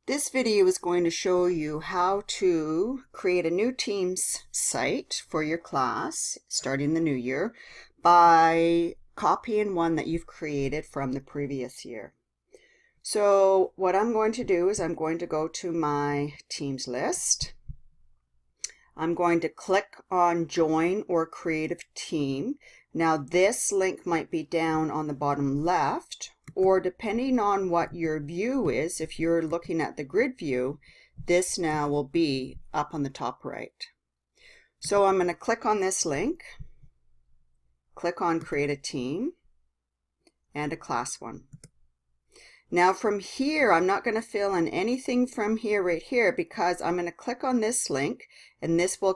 This video is going to show you how to create a new Teams site for your class starting the new year by copying one that you've created from the previous year. So what I'm going to do is I'm going to go to my Teams list. I'm going to click on Join or Create a Team. Now this link might be down on the bottom left, or depending on what your view is, if you're looking at the grid view, this now will be up on the top right. So I'm going to click on this link, click on Create a Team, and a class one. Now from here, I'm not going to fill in anything from here right here because I'm going to click on this link and this will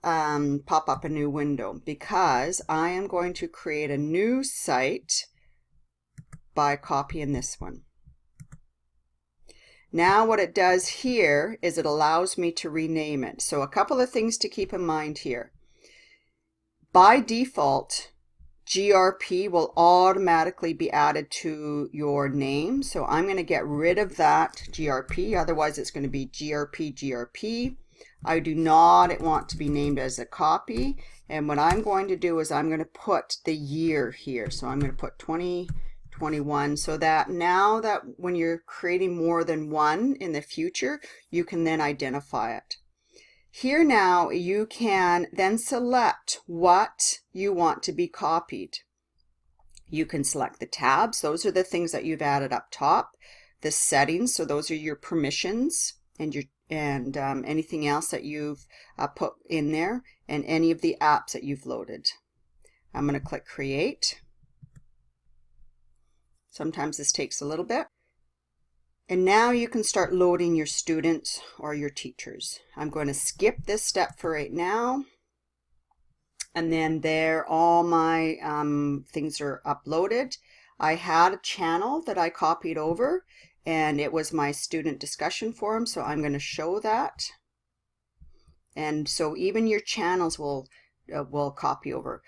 pop up a new window because I am going to create a new site by copying this one. Now what it does here is it allows me to rename it. So a couple of things to keep in mind here. By default, GRP will automatically be added to your name. So I'm going to get rid of that GRP. Otherwise it's going to be GRP. I do not want to be named as a copy. And what I'm going to do is I'm going to put the year here. So I'm going to put 2021 so that now that when you're creating more than one in the future, you can then identify it. Here now you can then select what you want to be copied. You can select the tabs. Those are the things that you've added up top. The settings, so those are your permissions and anything else that you've put in there, and any of the apps that you've loaded. I'm going to click Create. Sometimes this takes a little bit. And now you can start loading your students or your teachers. I'm going to skip this step for right now. And then there, all my things are uploaded. I had a channel that I copied over, and it was my student discussion forum, so I'm going to show that. And so even your channels will copy over.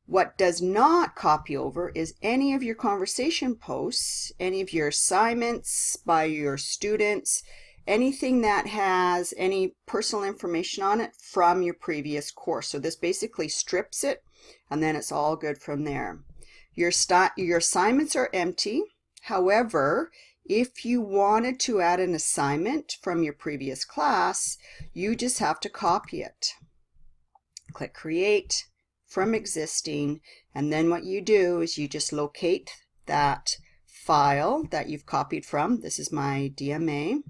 What does not copy over is any of your conversation posts, any of your assignments by your students, anything that has any personal information on it from your previous course. So this basically strips it, and then it's all good from there. Your assignments are empty. However, if you wanted to add an assignment from your previous class, you just have to copy it. Click Create from existing, and then what you do is you just locate that file that you've copied from. This is my DMA,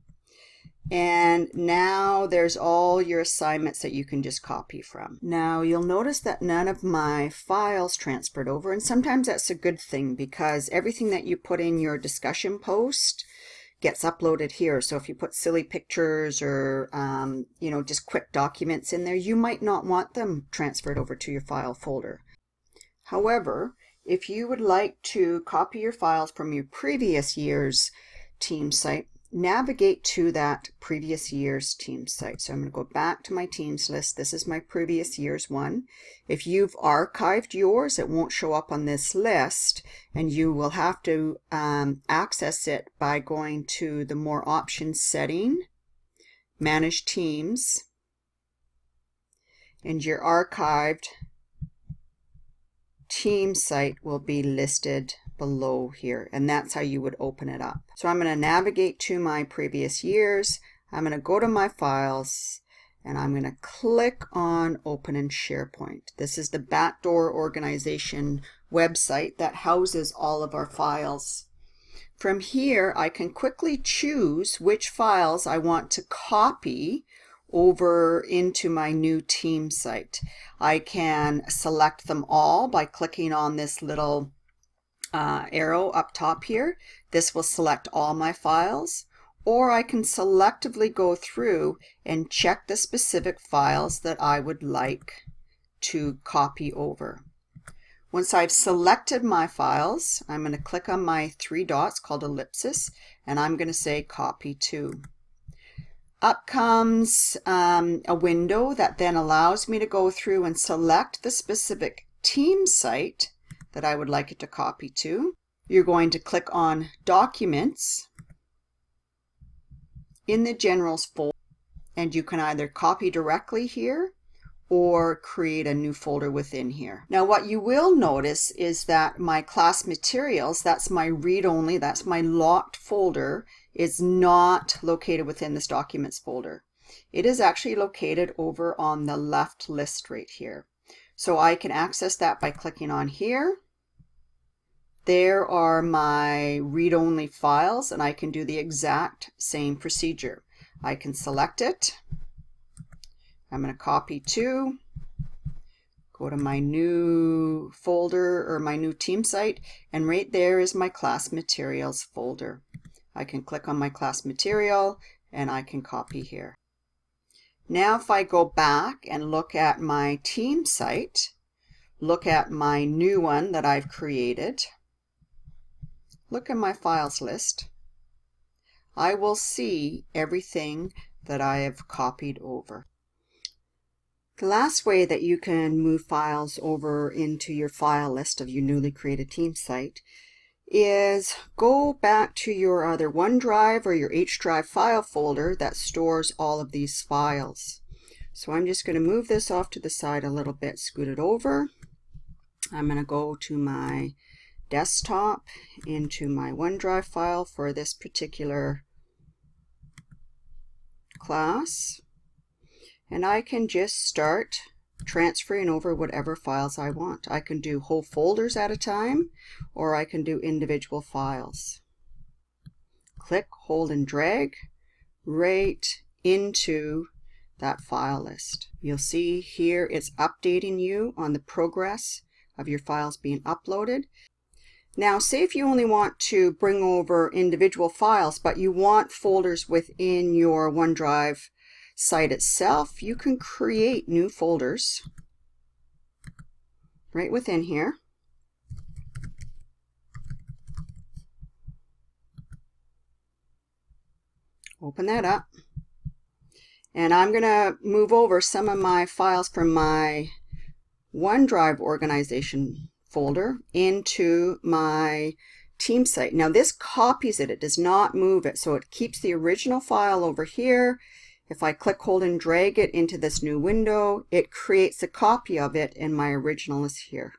and now there's all your assignments that you can just copy from. Now you'll notice that none of my files transferred over, and sometimes that's a good thing because everything that you put in your discussion post gets uploaded here. So if you put silly pictures or just quick documents in there, you might not want them transferred over to your file folder. However, if you would like to copy your files from your previous year's Teams site, navigate to that previous year's Teams site. So I'm going to go back to my Teams list. This is my previous year's one. If you've archived yours, it won't show up on this list, and you will have to access it by going to the More Options setting, Manage Teams, and your archived Teams site will be listed below here, and that's how you would open it up. So I'm going to navigate to my previous years. I'm going to go to my files, and I'm going to click on Open in SharePoint. This is the backdoor organization website that houses all of our files. From here, I can quickly choose which files I want to copy over into my new Teams site. I can select them all by clicking on this little arrow up top here. This will select all my files, or I can selectively go through and check the specific files that I would like to copy over. Once I've selected my files, I'm going to click on my three dots called ellipsis, and I'm going to say Copy To. Up comes a window that then allows me to go through and select the specific Teams site that I would like it to copy to. You're going to click on Documents, in the Generals folder, and you can either copy directly here or create a new folder within here. Now what you will notice is that my class materials, that's my read-only, that's my locked folder, is not located within this documents folder. It is actually located over on the left list right here. So I can access that by clicking on here. There are my read-only files, and I can do the exact same procedure. I can select it. I'm going to copy to, go to my new folder or my new team site, and right there is my class materials folder. I can click on my class material and I can copy here. Now if I go back and look at my team site, look at my new one that I've created, look at my files list, I will see everything that I have copied over. The last way that you can move files over into your file list of your newly created team site is go back to your either OneDrive or your H Drive file folder that stores all of these files. So I'm just going to move this off to the side a little bit, scoot it over. I'm going to go to my desktop into my OneDrive file for this particular class. And I can just start transferring over whatever files I want. I can do whole folders at a time, or I can do individual files. Click, hold, and drag right into that file list. You'll see here it's updating you on the progress of your files being uploaded. Now, say if you only want to bring over individual files, but you want folders within your OneDrive site itself, you can create new folders right within here. Open that up. And I'm going to move over some of my files from my OneDrive organization folder into my team site. Now this copies it, it does not move it, so it keeps the original file over here. If I click, hold, and drag it into this new window, it creates a copy of it, and my original is here.